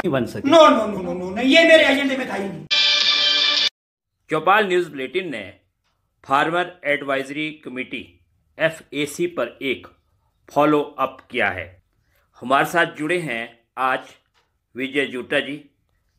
बन सके। No no no no no, ये मेरे एजेंडे में था ही नहीं। चौपाल न्यूज बुलेटिन ने फार्मर एडवाइजरी कमेटी FAC पर एक फॉलो अप किया है। हमारे साथ जुड़े हैं आज विजय जूटा जी,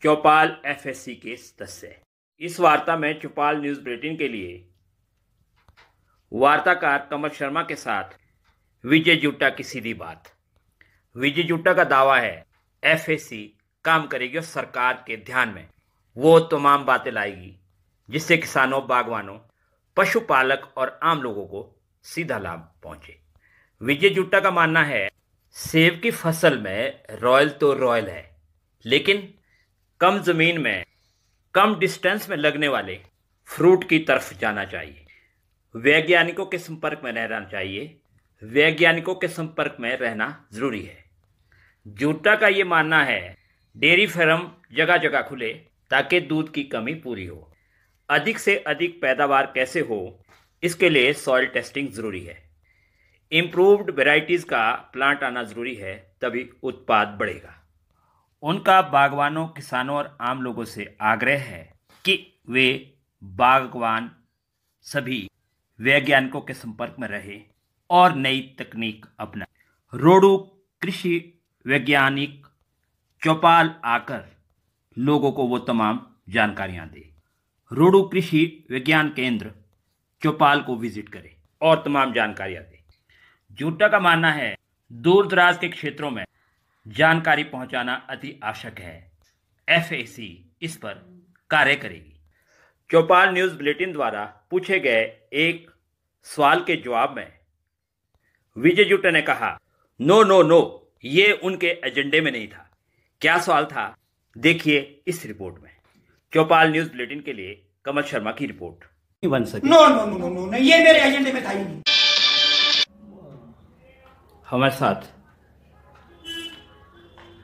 चौपाल FAC के सदस्य। इस वार्ता में चौपाल न्यूज बुलेटिन के लिए वार्ताकार कमल शर्मा के साथ विजय जूटा की सीधी बात। विजय जूटा का दावा है FAC काम करेगी और सरकार के ध्यान में वो तमाम बातें लाएगी जिससे किसानों, बागवानों, पशुपालक और आम लोगों को सीधा लाभ पहुंचे। विजय जूटा का मानना है सेब की फसल में रॉयल तो रॉयल है, लेकिन कम जमीन में, कम डिस्टेंस में लगने वाले फ्रूट की तरफ जाना चाहिए। वैज्ञानिकों के संपर्क में रहना चाहिए। वैज्ञानिकों के संपर्क में रहना जरूरी है। जूटा का ये मानना है डेयरी फार्म जगह जगह खुले ताकि दूध की कमी पूरी हो। अधिक से अधिक पैदावार कैसे हो, इसके लिए सॉइल टेस्टिंग जरूरी है। इम्प्रूव्ड वेराइटीज का प्लांट आना जरूरी है, तभी उत्पाद बढ़ेगा। उनका बागवानों, किसानों और आम लोगों से आग्रह है कि वे बागवान सभी वैज्ञानिकों के संपर्क में रहे और नई तकनीक अपनाएं। रोडू कृषि वैज्ञानिक चौपाल आकर लोगों को वो तमाम जानकारियां दे। रोडू कृषि विज्ञान केंद्र चौपाल को विजिट करे और तमाम जानकारियां दे। जूटा का मानना है दूर दराज के क्षेत्रों में जानकारी पहुंचाना अति आवश्यक है। FAC इस पर कार्य करेगी। चौपाल न्यूज बुलेटिन द्वारा पूछे गए एक सवाल के जवाब में विजय जूटा ने कहा, नो नो नो, ये उनके एजेंडे में नहीं था। क्या सवाल था, देखिए इस रिपोर्ट में। चौपाल न्यूज बुलेटिन के लिए कमल शर्मा की रिपोर्ट। बन सके। No no no no no, ये मेरे एजेंडे में था ही नहीं। हमारे साथ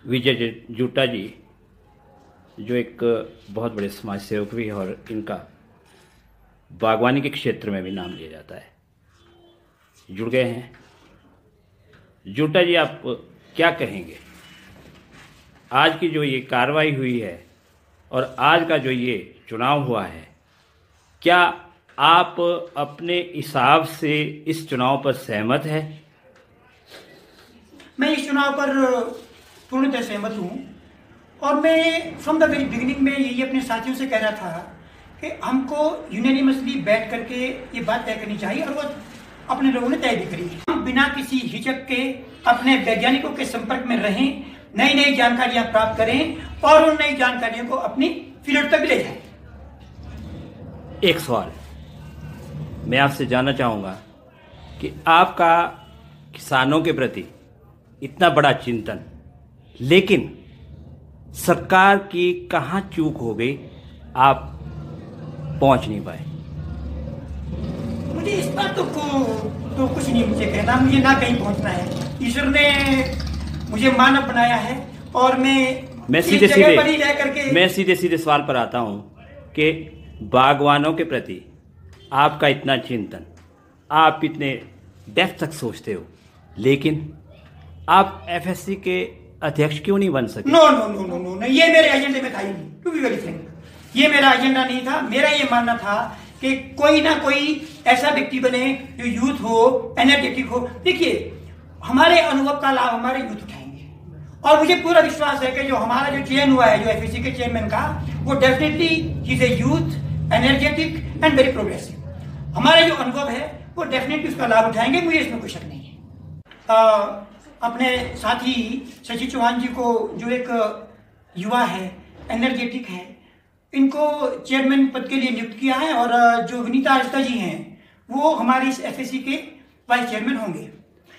विजय जूटा जी, जो एक बहुत बड़े समाज सेवक भी है और इनका बागवानी के क्षेत्र में भी नाम लिया जाता है, जुड़ गए हैं। जूटा जी, आप क्या कहेंगे? आज की जो ये कार्रवाई हुई है और आज का जो ये चुनाव हुआ है, क्या आप अपने हिसाब से इस चुनाव पर सहमत हैं? मैं इस चुनाव पर पूर्णतः सहमत हूँ और मैं फ्रॉम द वेरी बिगिनिंग में यही अपने साथियों से कह रहा था कि हमको यूनानिमसली बैठ करके ये बात तय करनी चाहिए और वो अपने लोगों ने तय भी करी। हम बिना किसी हिचक के अपने वैज्ञानिकों के संपर्क में रहें, नई नई जानकारियां प्राप्त करें और उन नई जानकारियों को अपनी फील्ड तक ले जाएं। एक सवाल मैं आपसे जानना चाहूँगा कि आपका किसानों के प्रति इतना बड़ा चिंतन, लेकिन सरकार की कहाँ चूक हो गई, आप पहुँच नहीं पाए? मुझे इस बात तो कुछ नहीं मुझे कहना, मुझे ना कहीं पहुँचना है। ईश्वर ने मुझे मानव बनाया है और मैं सीधे सीधे सवाल पर आता हूँ कि बागवानों के प्रति आपका इतना चिंतन, आप इतने डेप्थ तक सोचते हो, लेकिन आप FAC के अध्यक्ष क्यों नहीं बन सके? No no no no no, ये मेरे एजेंडे में था ही नहीं। टू बी वेरी फ्रैंक, ये मेरा एजेंडा नहीं था। मेरा ये मानना था कि कोई ना कोई ऐसा व्यक्ति बने जो यूथ हो, एनर्जेटिक हो। देखिए, हमारे अनुभव का लाभ हमारे यूथ उठाएंगे और मुझे पूरा विश्वास है कि जो हमारा जो चयन हुआ है, जो FAC के चेयरमैन का, वो definitely he is a youth, energetic and very progressive. हमारा जो अनुभव है वो डेफिनेटली उसका लाभ उठाएंगे, मुझे इसमें कोई शक नहीं है। अपने साथी शशि चौहान जी को, जो एक युवा है, एनर्जेटिक है, इनको चेयरमैन पद के लिए नियुक्त किया है और जो विनीता आस्था जी हैं वो हमारे इस FAC के वाइस चेयरमैन होंगे।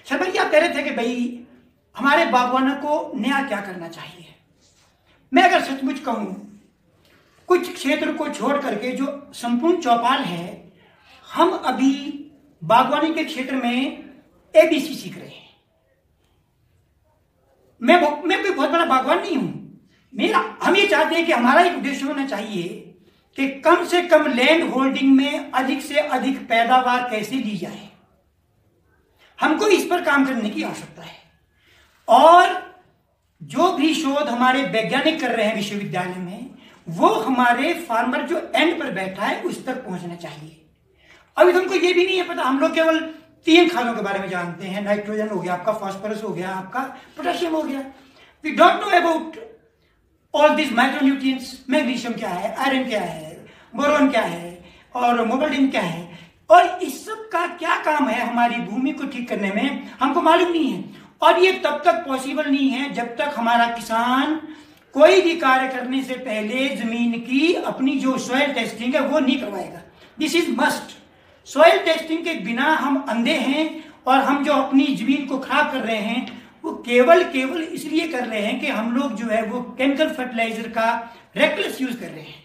शर्मा जी, आप कह रहे थे कि भाई हमारे बागवानों को नया क्या करना चाहिए। मैं अगर सचमुच कहूँ, कुछ क्षेत्र को छोड़ करके जो संपूर्ण चौपाल है, हम अभी बागवानी के क्षेत्र में ABC सीख रहे हैं। मैं कोई बहुत बड़ा बागवान नहीं हूं। हम ये चाहते हैं कि हमारा एक उद्देश्य होना चाहिए कि कम से कम लैंड होल्डिंग में अधिक से अधिक पैदावार कैसे ली जाए। हमको इस पर काम करने की आवश्यकता है और जो भी शोध हमारे वैज्ञानिक कर रहे हैं विश्वविद्यालय में, वो हमारे फार्मर जो एंड पर बैठा है उस तक पहुंचना चाहिए। अभी तुमको ये भी नहीं है पता, हम लोग केवल 3 खादों के बारे में जानते हैं, नाइट्रोजन हो गया आपका, फास्फोरस हो गया आपका, पोटेशियम हो गया। We don't know about all this micronutrients. Magnesium क्या है, आयरन क्या है, बोरोन क्या है और मोबेल्डिन क्या है, और इस सब का क्या काम है हमारी भूमि को ठीक करने में, हमको मालूम नहीं है। और ये तब तक पॉसिबल नहीं है जब तक हमारा किसान कोई भी कार्य करने से पहले जमीन की अपनी जो सॉइल टेस्टिंग है वो नहीं करवाएगा। This is must. Soil testing के बिना हम अंधे हैं, और हम जो अपनी जमीन को खराब कर रहे हैं वो केवल इसलिए कर रहे हैं कि हम लोग जो है वो केमिकल फर्टिलाइजर का रेकलेस यूज कर रहे हैं।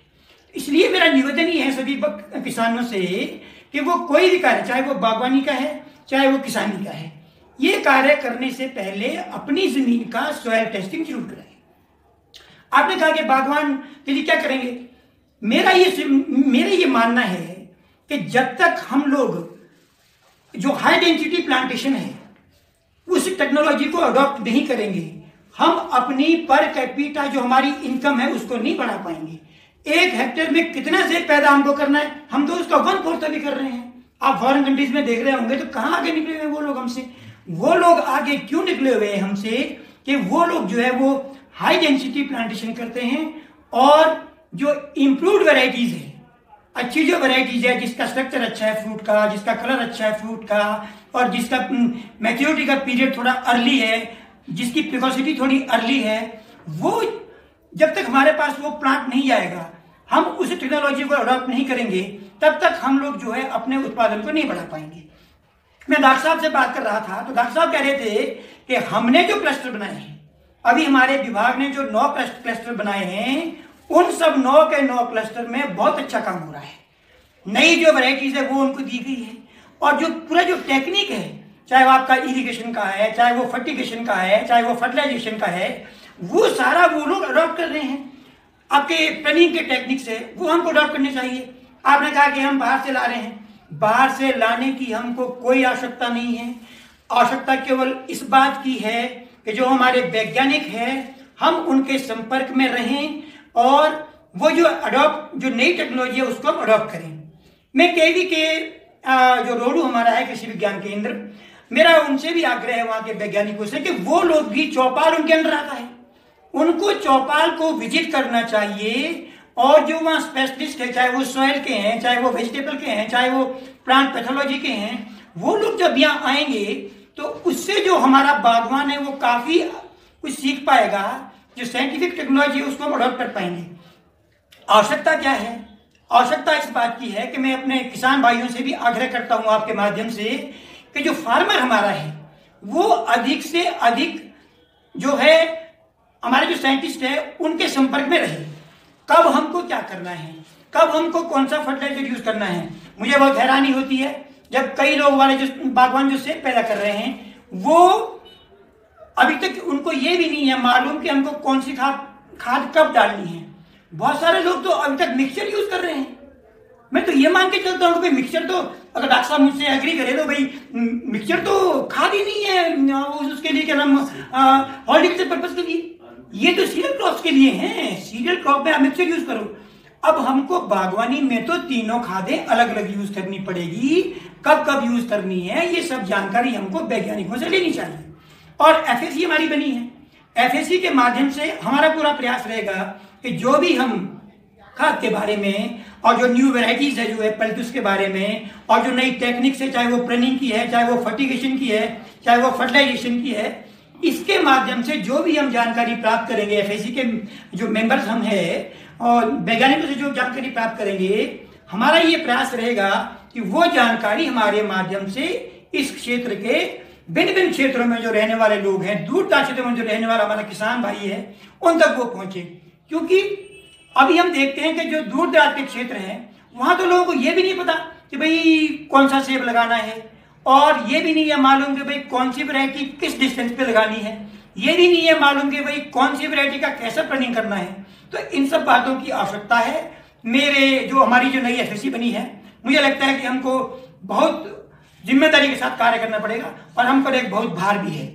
इसलिए मेरा निवेदन ही है सभी किसानों से कि वो कोई भी कार्य, चाहे वो बागवानी का है चाहे वो किसानी का है, ये कार्य करने से पहले अपनी जमीन का सॉइल टेस्टिंग जरूर करें। आपने कहा कि बागवान के लिए क्या करेंगे, मेरा ये मानना है कि जब तक हम लोग जो हाई डेंसिटी प्लांटेशन है उस टेक्नोलॉजी को अडॉप्ट नहीं करेंगे, हम अपनी पर कैपिटा जो हमारी इनकम है उसको नहीं बढ़ा पाएंगे। 1 हेक्टेयर में कितना सेब पैदा हमको करना है, हम तो उसका 1/4 अभी कर रहे हैं। आप फॉरेन कंट्रीज में देख रहे होंगे तो कहां आगे निकले हुए वो लोग हमसे। वो लोग आगे क्यों निकले हुए हैं हमसे कि वो लोग जो है वो हाई डेंसिटी प्लांटेशन करते हैं, और जो इंप्रूव्ड वेराइटीज है, अच्छी जो वेराइटीज है जिसका स्ट्रक्चर अच्छा है फ्रूट का, जिसका कलर अच्छा है फ्रूट का, और जिसका मैच्योरिटी का पीरियड थोड़ा अर्ली है, जिसकी प्रिकॉसिटी थोड़ी अर्ली है, वो जब तक हमारे पास वो प्लांट नहीं आएगा, हम उस टेक्नोलॉजी को अडॉप्ट नहीं करेंगे, तब तक हम लोग जो है अपने उत्पादन को नहीं बढ़ा पाएंगे। मैं डॉक्टर साहब से बात कर रहा था तो डॉक्टर साहब कह रहे थे कि हमने जो क्लस्टर बनाए हैं, अभी हमारे विभाग ने जो 9 क्लस्टर बनाए हैं, उन सब 9 के 9 क्लस्टर में बहुत अच्छा काम हो रहा है। नई जो वैरायटीज है वो उनको दी गई है, और जो पूरा जो टेक्निक है, चाहे वो आपका इरिगेशन का है, चाहे वो फर्टिगेशन का है, चाहे वो फर्टिलाइजेशन का है, वो सारा वो लोग अडॉप्ट कर रहे हैं। आपके प्लानिंग के टेक्निक्स है वो हमको अडॉप्ट करने चाहिए। आपने कहा कि हम बाहर से ला रहे हैं, बाहर से लाने की हमको कोई आवश्यकता नहीं है। आवश्यकता केवल इस बात की है कि जो हमारे वैज्ञानिक हैं हम उनके संपर्क में रहें, और वो जो नई टेक्नोलॉजी है उसको हम अडॉप्ट करें। मैं केवी के जो रोडू हमारा है कृषि विज्ञान केंद्र, मेरा उनसे भी आग्रह है वहां के वैज्ञानिकों से कि वो लोग भी, चौपाल उनके अंदर आता है, उनको चौपाल को विजिट करना चाहिए, और जो वहां स्पेशलिस्ट है, चाहे वो सॉइल के हैं, चाहे वो वेजिटेबल के हैं, चाहे वो प्लांट पैथोलॉजी के हैं, वो लोग जब यहाँ आएंगे तो उससे जो हमारा बागवान है वो काफी कुछ सीख पाएगा। जो साइंटिफिक टेक्नोलॉजी है उसको हम अडॉप्ट कर पाएंगे। आवश्यकता क्या है? आवश्यकता इस बात की है कि मैं अपने किसान भाइयों से भी आग्रह करता हूं आपके माध्यम से कि जो फार्मर हमारा है वो अधिक से अधिक जो है हमारे जो साइंटिस्ट है उनके संपर्क में रहे। कब हमको क्या करना है, कब हमको कौन सा फर्टिलाइजर यूज करना है। मुझे बहुत हैरानी होती है जब कई लोग वाले जो बागवान जो सेब पैदा कर रहे हैं वो अभी तक उनको ये भी नहीं है मालूम कि हमको कौन सी खाद कब डालनी है। बहुत सारे लोग तो अभी तक मिक्सचर यूज कर रहे हैं। मैं तो ये मान के चलता हूँ कि मिक्सचर तो, अगर डॉक्टर साहब मुझसे एग्री करे तो भाई मिक्सचर तो खाद ही नहीं है, उसके लिए क्या नाम हॉर्टिकल्चर पर्पज के लिए, ये तो सीरियल क्रॉप्स के लिए हैं। सीरियल क्रॉप में आप मिक्सचर यूज करो। अब हमको बागवानी में तो तीनों खादें अलग अलग यूज करनी पड़ेगी, कब कब यूज करनी है ये सब जानकारी हमको वैज्ञानिकों से लेनी चाहिए। और एफएससी हमारी बनी है, एफएससी के माध्यम से हमारा पूरा प्रयास रहेगा कि जो भी हम खाद के बारे में और जो न्यू वेराइटीज है जो एप्पल उसके बारे में, और जो नई टेक्निक्स है, चाहे वो प्रूनिंग की है, चाहे वो फर्टिगेशन की है, चाहे वो फर्टिलाइजेशन की है, इसके माध्यम से जो भी हम जानकारी प्राप्त करेंगे, एफएससी के जो मेंबर्स हम हैं और वैज्ञानिकों से जो जानकारी प्राप्त करेंगे, हमारा ये प्रयास रहेगा कि वो जानकारी हमारे माध्यम से इस क्षेत्र के भिन्न भिन्न क्षेत्रों में जो रहने वाले लोग हैं, दूर दराज क्षेत्रों में जो रहने वाला हमारा किसान भाई है, उन तक वो पहुंचे। क्योंकि अभी हम देखते हैं कि जो दूर दराज के क्षेत्र हैं वहां तो लोगों को ये भी नहीं पता कि भाई कौन सा सेब लगाना है, और ये भी नहीं है मालूम कि भाई कौन सी वैरायटी किस डिस्टेंस पे लगानी है, ये भी नहीं है मालूम कि भाई कौन सी वैरायटी का कैसा प्लानिंग करना है। तो इन सब बातों की आवश्यकता है। हमारी जो नई एफएससी बनी है, मुझे लगता है कि हमको बहुत जिम्मेदारी के साथ कार्य करना पड़ेगा, और हम पर एक बहुत भार भी है।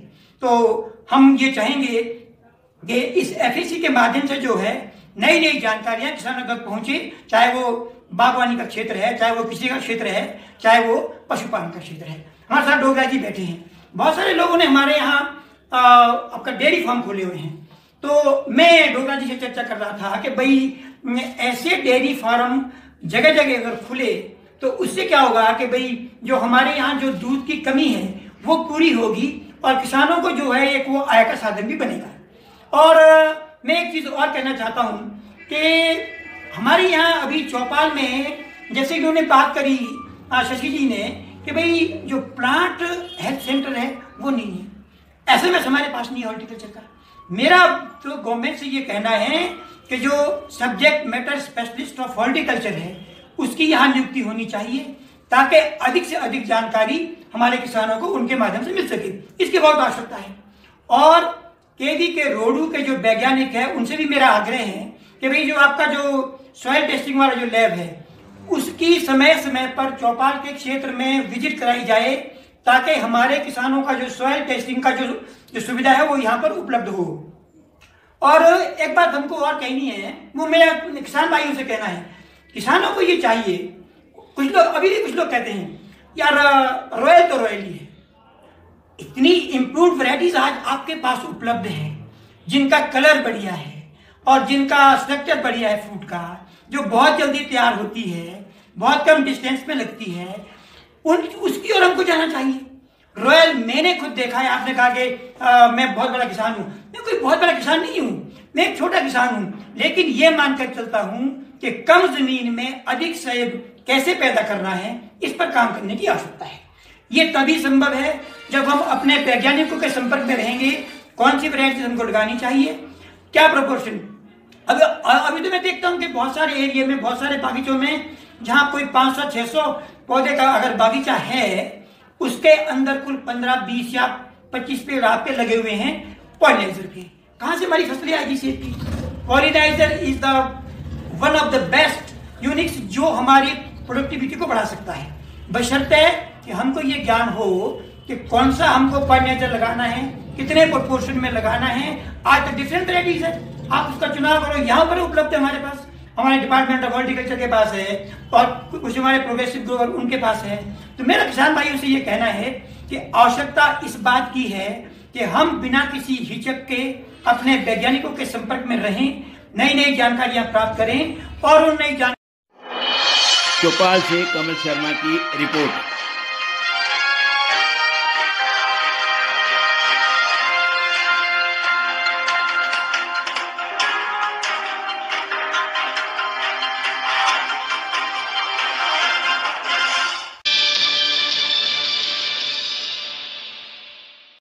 तो हम ये चाहेंगे कि इस एफएसी के माध्यम से जो है नई नई जानकारियां किसानों तक पहुंचे, चाहे वो बागवानी का क्षेत्र है, चाहे वो कृषि का क्षेत्र है, चाहे वो पशुपालन का क्षेत्र है। हमारे साथ डोगरा जी बैठे हैं। बहुत सारे लोगों ने हमारे यहाँ आपका डेयरी फार्म खोले हुए हैं। तो मैं डोगरा जी से चर्चा कर रहा था कि भाई ऐसे डेयरी फार्म जगह जगह अगर खुले तो उससे क्या होगा कि भाई जो हमारे यहाँ जो दूध की कमी है वो पूरी होगी और किसानों को जो है एक वो आय का साधन भी बनेगा। और मैं एक चीज और कहना चाहता हूं कि हमारे यहाँ अभी चौपाल में जैसे इन्होंने बात करी शशि जी ने कि भाई जो प्लांट हेल्थ सेंटर है वो नहीं है, ऐसे में हमारे पास नहीं है हॉर्टिकल्चर का। मेरा तो गवर्नमेंट से ये कहना है कि जो subject matter specialist of horticulture है उसकी यहाँ नियुक्ति होनी चाहिए ताकि अधिक से अधिक जानकारी हमारे किसानों को उनके माध्यम से मिल सके। इसकी बहुत आवश्यकता है। और केवी के रोडू के जो वैज्ञानिक है उनसे भी मेरा आग्रह है कि भाई जो आपका जो सॉइल टेस्टिंग वाला जो लैब है उसकी समय समय पर चौपाल के क्षेत्र में विजिट कराई जाए ताकि हमारे किसानों का जो सॉइल टेस्टिंग का जो सुविधा है वो यहाँ पर उपलब्ध हो। और एक बात हमको और कहनी है, वो मेरा किसान भाइयों से कहना है, किसानों को ये चाहिए, कुछ लोग अभी भी कुछ लोग कहते हैं यार रॉयल तो रॉयल ही है, इतनी इम्प्रूव्ड वैरायटीज आज आपके पास उपलब्ध है जिनका कलर बढ़िया है और जिनका स्ट्रक्चर बढ़िया है फ्रूट का, जो बहुत जल्दी तैयार होती है, बहुत कम डिस्टेंस में लगती है, उसकी ओर हमको जाना चाहिए। रॉयल मैंने खुद देखा है। आपने कहा कि मैं बहुत बड़ा किसान हूं, मैं कोई बहुत बड़ा किसान नहीं हूं, मैं एक छोटा किसान हूं, लेकिन यह मानकर चलता हूं कि कम जमीन में अधिक सेब कैसे पैदा करना है इस पर काम करने की आवश्यकता है। ये तभी संभव है जब हम अपने वैज्ञानिकों के संपर्क में रहेंगे, कौन सी वैरायटी हमको लगानी चाहिए, क्या प्रोपोर्शन। अभी तो मैं देखता हूं कि बहुत सारे एरिया में, बहुत सारे बागीचों में जहां कोई 500-600 पौधे का अगर बागीचा है उसके अंदर कुल 15, 20 या 25 पेड़ आपके लगे हुए हैं पॉलिनाइजर के। कहां से हमारी फसलें आएगी सेब की? Pollinizer is the one of the best Unix जो हमारी प्रोडक्टिविटी को बढ़ा सकता है, बशर्ते कि हमको ये ज्ञान हो कि कौन सा हमको पॉलिनाइजर लगाना है, कितने प्रोपोर्शन में लगाना है। आज तो डिफरेंट वैरायटीज है, आप उसका चुनाव करो, यहाँ पर उपलब्ध है हमारे पास, हमारे डिपार्टमेंट ऑफ हॉर्टिकल्चर के पास है और कुछ हमारे प्रोग्रेसिव ग्रोवर उनके पास है। तो मेरा किसान भाइयों से ये कहना है कि आवश्यकता इस बात की है कि हम बिना किसी हिचक के अपने वैज्ञानिकों के संपर्क में रहें, नई नई जानकारियां प्राप्त करें और उन नई चौपाल से कमल शर्मा की रिपोर्ट।